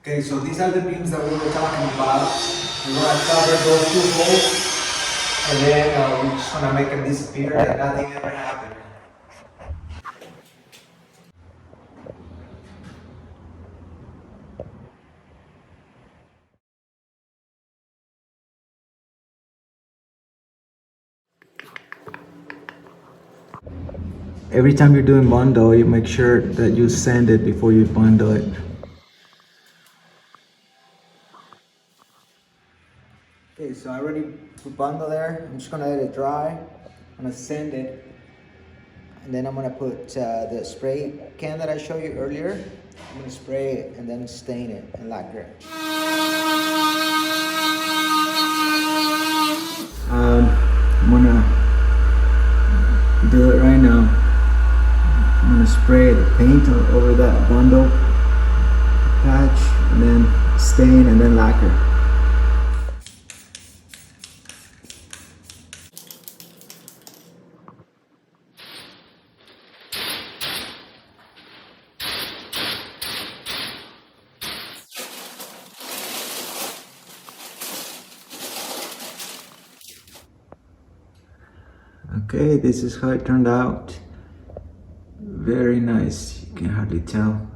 Okay, so these are the beams that we were talking about. We're gonna cover those two holes, and then we're just gonna make them disappear like nothing ever happened. Every time you're doing bundle, you make sure that you sand it before you bundle it. Okay, so I already put bundle there. I'm just gonna let it dry. I'm gonna sand it, and then I'm gonna put the spray can that I showed you earlier. I'm gonna spray it and then stain it and lacquer it. I'm gonna do it right now. I'm gonna spray the paint over that bundle patch, and then stain and then lacquer. Okay, this is how it turned out. Very nice, you can hardly tell.